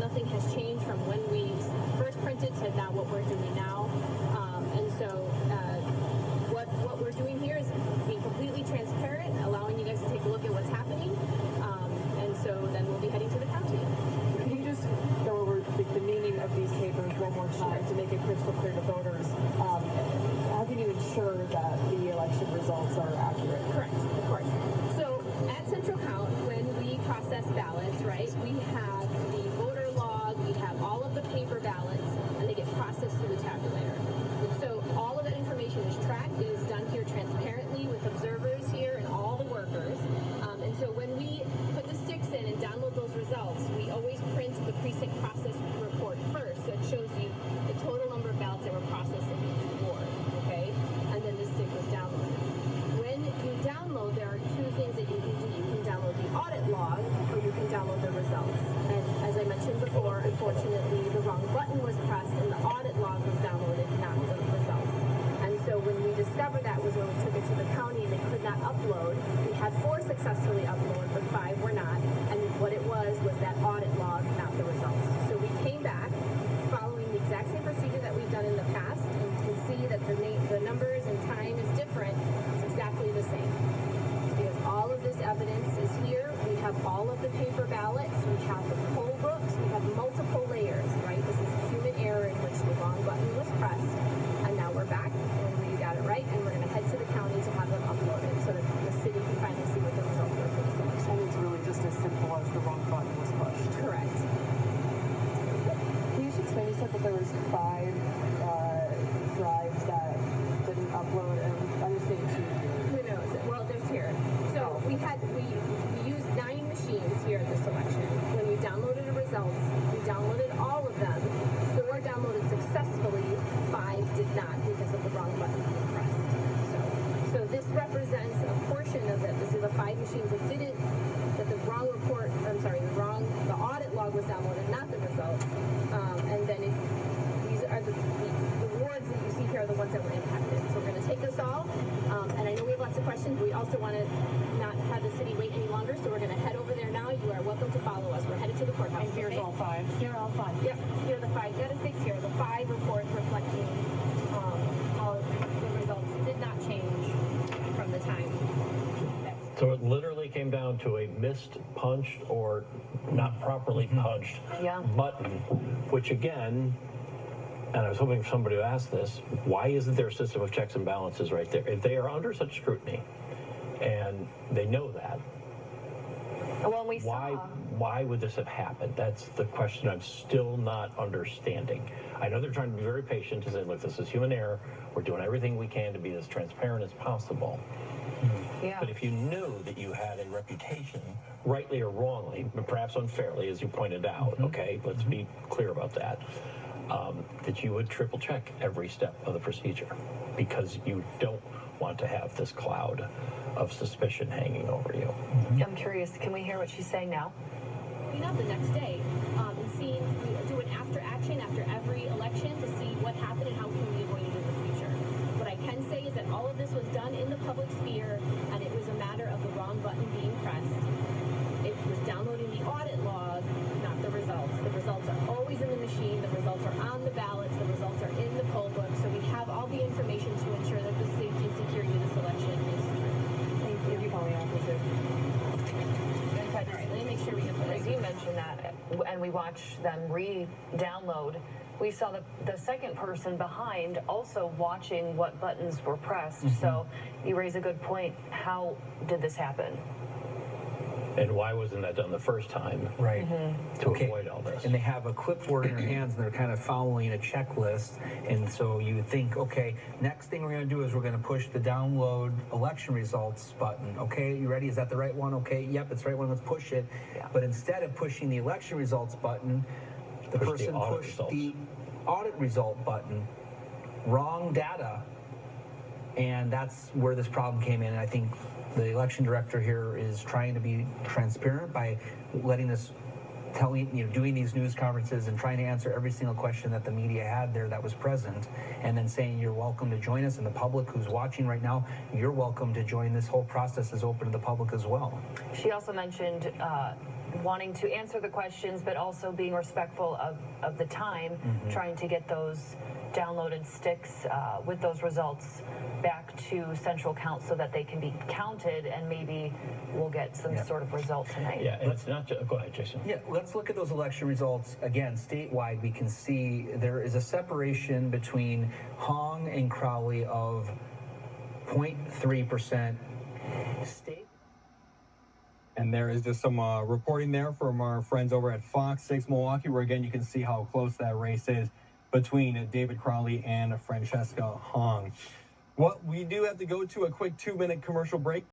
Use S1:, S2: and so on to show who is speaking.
S1: nothing has changed from when we first printed to now what we're doing now. And so what we're doing here is being completely transparent, allowing you guys to take a look at what's happening. And so then we'll be heading to the county.
S2: Can you just go over the meaning of these papers one more time to make it crystal clear to voters? How can you ensure that the election results are accurate?
S1: Correct, of course. So at Central Count, when we process ballots, right, we have the voter log, we have all of the paper ballots, and they get processed through the tabulator. So all of that information is tracked. It is done here transparently with observers here and all the workers. And so when we put the sticks in and download those results, we always print the precinct process report first. So it shows you the total number of ballots that were processed in each ward, okay? And then the stick was downloaded. When you download, there are two things that you can do. You can download the audit log, or you can download the results. And as I mentioned before, unfortunately, the wrong button was pressed and the audit log was downloaded, not the results. And so when we discovered that was when we took it to the county and they could not upload. We had 4 successfully uploaded, but 5 were not. And what it was that audit log, not the results. So we came back following the exact same procedure that we've done in the past, and you can see that the numbers and time is different. It's exactly the same. Because all of this evidence is here. We have all of the paper ballots. We have the poll books. We have multiple layers, right? This is human error in which the wrong button was pressed. And now we're back and we got it right, and we're going to head to the county to have them uploaded so that the city can finally see what the results are for the selection.
S2: And it's really just as simple as the wrong button was pushed.
S1: Correct.
S2: Can you just explain, you said that there was 5 drives that didn't upload, and I'm just saying 2.
S1: Who knows? Well, there's here. So we used 9 machines here at this election. When we downloaded the results, we downloaded all of them. 4 downloaded successfully, 5 did not because of the wrong button being pressed. So this represents a portion of it. This is the 5 machines that didn't, that the wrong report, the audit log was downloaded, not the results. And then these are the wards that you see here are the ones that were impacted. So we're going to take this all, and I know we have lots of questions, but we also want to not have the city wait any longer, so we're going to head over there now. You are welcome to follow us. We're headed to the courthouse.
S2: And here's all 5.
S1: Here are all 5. Yep, here are the 5 statistics. Here are the 5 reports reflecting how the results did not change from the time.
S3: So it literally came down to a missed punched or not properly punched button, which again, and I was hoping somebody would ask this, why isn't there a system of checks and balances right there? If they are under such scrutiny and they know that,
S4: well,
S3: why would this have happened? That's the question I'm still not understanding. I know they're trying to be very patient to say, look, this is human error. We're doing everything we can to be as transparent as possible.
S4: Yeah.
S3: But if you knew that you had a reputation, rightly or wrongly, but perhaps unfairly, as you pointed out, okay, let's be clear about that, that you would triple check every step of the procedure because you don't want to have this cloud of suspicion hanging over you.
S4: I'm curious, can we hear what she's saying now?
S1: Up the next day and we do an after action after every election to see what happened and how can we avoid it in the future. What I can say is that all of this was done in the public sphere, and it was a matter of the wrong button being pressed. It was downloading the audit log, not the results. The results are always in the machine. The results are on the ballots. The results are in the poll book. So we have all the information to ensure that the safety and security of this election is true.
S2: Thank you, Paulina.
S1: Let me make sure we get the
S4: As you mentioned that, and we watched them re-download, we saw the second person behind also watching what buttons were pressed. So you raise a good point. How did this happen?
S3: And why wasn't that done the first time?
S5: Right.
S3: To avoid all this.
S5: And they have a clipboard in their hands, and they're kind of following a checklist. And so you think, okay, next thing we're going to do is we're going to push the download election results button. Okay, you ready? Is that the right one? Okay, yep, it's the right one. Let's push it.
S4: Yeah.
S5: But instead of pushing the election results button, the person pushed the audit result button. Wrong data. And that's where this problem came in. And I think the election director here is trying to be transparent by letting us doing these news conferences and trying to answer every single question that the media had there that was present, and then saying you're welcome to join us, and the public who's watching right now, you're welcome to join. This whole process is open to the public as well.
S4: She also mentioned wanting to answer the questions, but also being respectful of the time, trying to get those downloaded sticks with those results back to Central Count so that they can be counted, and maybe we'll get some sort of result tonight.
S3: Yeah, and it's not just, go ahead, Jason.
S5: Yeah, let's look at those election results again. Statewide, we can see there is a separation between Hong and Crowley of 0.3%. State.
S6: And there is just some reporting there from our friends over at Fox 6 Milwaukee, where again you can see how close that race is between David Crowley and Francesca Hong. Well, we do have to go to a quick 2-minute commercial break.